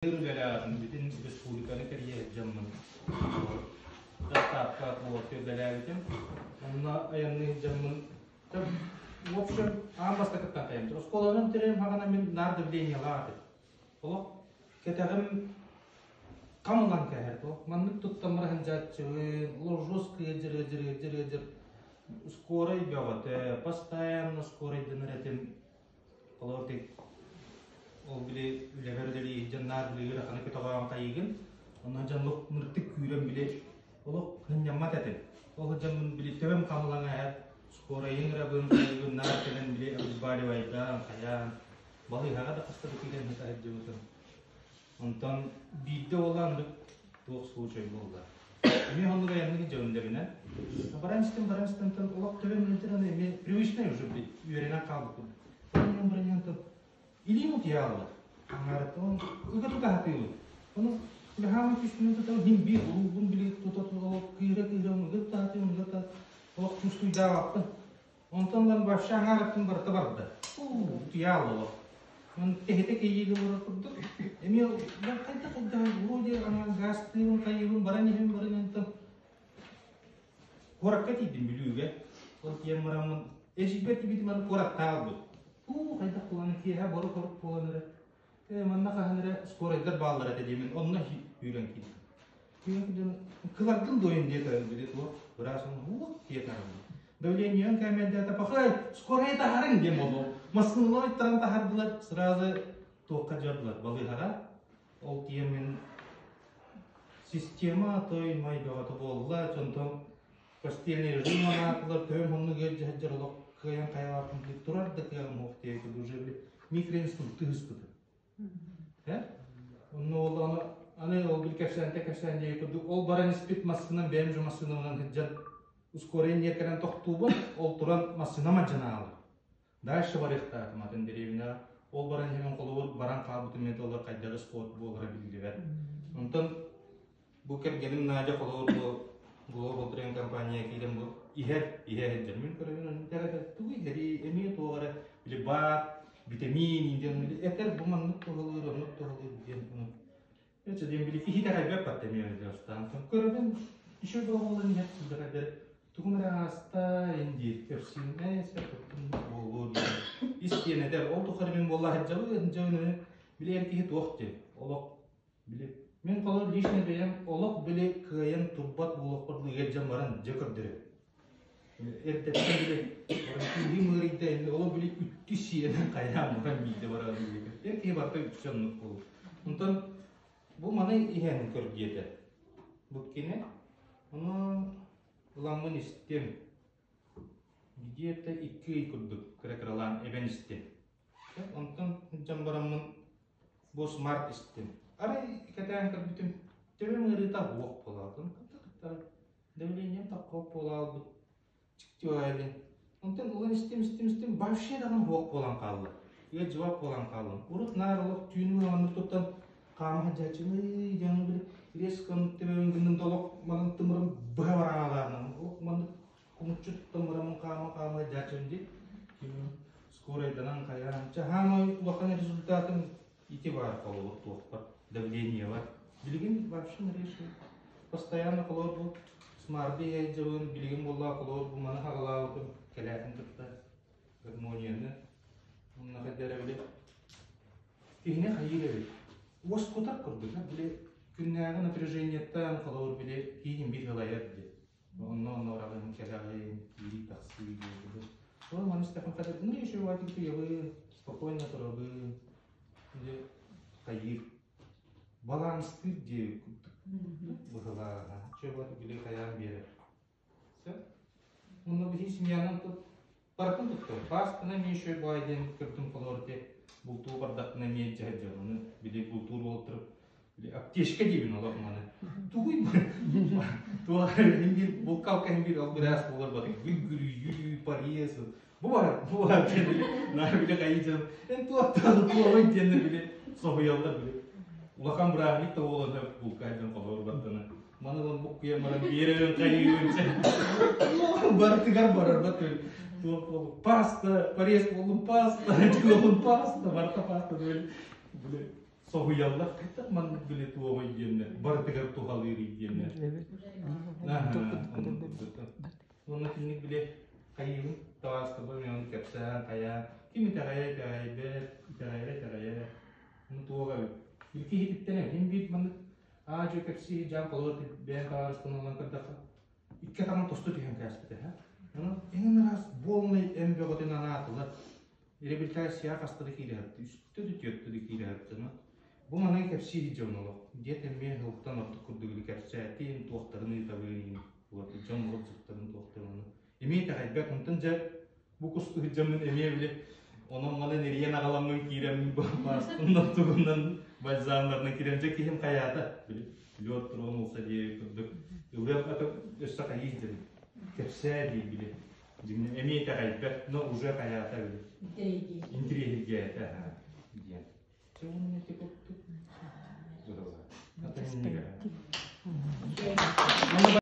Bütün республиканы кәрие жаммын. Жастапқа қуаты бәләбітім. Онына аянны жаммын. В общем, амбаста кіттан қайымды. Осколаным тірем хағана мен нарды білейіне лағады. Олық, кетағым қамылан кәйірді. Маннық тұттамырағын жатчығын, олар жосқы жыр. Скорой бәғаты, постоянно скорой дыныретім. Олар тек ол биле лебердели жаннар биле хана кетаган кайгын онан жанлык ныртык күрем биле олок няммат этен ол жамын биле төбем камылаңа скоро еңра бын кайгын нар тенен биле бали вайда каян балы хага да кастыр килен мета жебутун онтан бидде оланды тоқ случай болды мен онда яңны жөндебине баранстан олок төбем ныртыгын мен привычный уже үйренен калдым биринен или ему дело, он угодно хапил. Он легально пишет, что там химби, он били кто-то кира, он где-то, он чувствует давап. Он там вообще ангарат барда. Дело. Он техник ей говорит, эмил, когда вроде газ, он кайвун барани там. Коракати демилюге, вот я марамон, эжибет бит ман корактал. Кайда куланы кия бору корып боланыры. Манна каханыры скорайдар баллары дедемен, онна үйрен киді. Кылардың дойын деді, білет ол, бұрасын, кетарым. Давлениен кәмелді тапақай, скорай тахарын дем олу. Маскынлар иттаран тахардылар, сразу тоққа жардылар. Балығара, ол тиемен система той майдағаты болдылар, сонтан постельный режим анатылар, төм онны гелді жардылар. Каян каялатын турарды каян моқтейді уже микроинститут тыгыстыды. Онны ол аны ол бил кәшән дейді. Ол баран испит маскынан бәйім жұмасынан жан ускорение керен тоқтубы, ол туран маскынама жана алыр. Дальше барықты атыматын деревина. Ол баран hemen қолы баран қабыты металлар қайдағы спорт болғыра білді бәр. Онтан бұл кәргенім наja қолы Global Train компания кидем бұл ихер жермен көрген туй хери эми тоора биле ба витамин инден этер буман тоголор ден эче дем биле фихита хайбеп паттеми жастан көрген еще болған нет сіздер тугумара аста инди персине спектrum болор истенедер ол тухармен болла жабы биле эрки тоқте олок биле мен қалар лишний бәйім олық біле кайын турбат болып қырлы елжан баран жекірдірі. Әртеттен біле, күнді мұғырейді әнді олық біле үтті сиенің қайдан мұған бейді баран біле. Әркей барты үтсенлік болды. Онтан бұл маны ихенің көргеді. Бұткені, оны ұламын істем. Где-то 2 күрдік кірекіралан әбен істем. Онтан жан барамын бос март істем. Арай катаан кырбитим төбөм ырыта буок болатын. Давлением такоп болалды. Чиктөйле. Онтан улан истем вообще даган буок болан калды. Эл жавап болан калды. Урут нарылык түйүнү аны тоттан камга жачылы жаңы бир рескон төбөм күнүн толок манын тымырым бавараларынан. Ок маны кумчут тымырым кама жачынды. Скорайдан каян. Чахамы улакан результатын ити бар колу тоқпар. Давление var. Bilgin вообще решил. Постоянно колор bu смарды ежевын bilgin болла колор bu маны хагалау тем келятын тупта гармонияны. Онна хадера биле. Тигне хайылы. Ос котак курды, биле күннәгә напряжениеттан колор биле кийин бит галаят ди. Онно орагын келагы били таксы ди. Ол маны стафан кадер не еще ватик ты спокойно торабы. Биле хайыр балансты де бұғыла чөбаты біле қаян бері. Оны бір семьяның барқын тұқты. Басқына мен шөй байден кіртім қолорды бұл туы бардақына мен жайды. Оны біле бұл туыр болтырып, біле аптешка дейбін олақ маны. Туғый бұл. Туғыр бұл қалқан бір ал біраз қолар бады. Гүл, париесі. Бұғар деді. Нар біле қайыжан. Туаптағы туағын дені біле соғыялдар біле. Улахан бұрағылық та олады бұл қайдан қолауыр баттаны. Манылан бұқ күйе маран берін қайығын. Бартығар барар баттын. Паста, порез болын паста, жылығын паста, барта паста. Soğuyallah kıtır man bile tuğma yiyemler. Barıtıgar tuğalı yiyemler. Onun için bile kayıyorum. Tavasta böyle kapsa kaya. Kimi kaya kaya. Bunu tuğga. İlki hitipten hem bir man ağacı kapsi jam kalır ben kavastan olan kadar. İki tane tostu diyen kaspete ha. Ama en az bolnay en begotin anatlar. İle bir tane siyah hastası kiri hattı. Üstü tüyöttü kiri hattı. Bu manay kapsi hicam olur. Diyetten bir halktan artık kurduğu kapsa etin tuğtarını tabii. Bu hicam olur tuğtarını tuğtarını. Emi takip kontenca bu kustu hicamın emi bile onun mana nereye nagalanmın kirem bastığından tuğundan bazılarına kiremce ki hem kayata bile pilot drone olsa diye kurduk. Yıllar atıp üstte kayız dedim. Kapsa bile. Şimdi emi takip no уже kayata bile. İntiriye hikayete ha. Diye. Çoğunun eti koptu.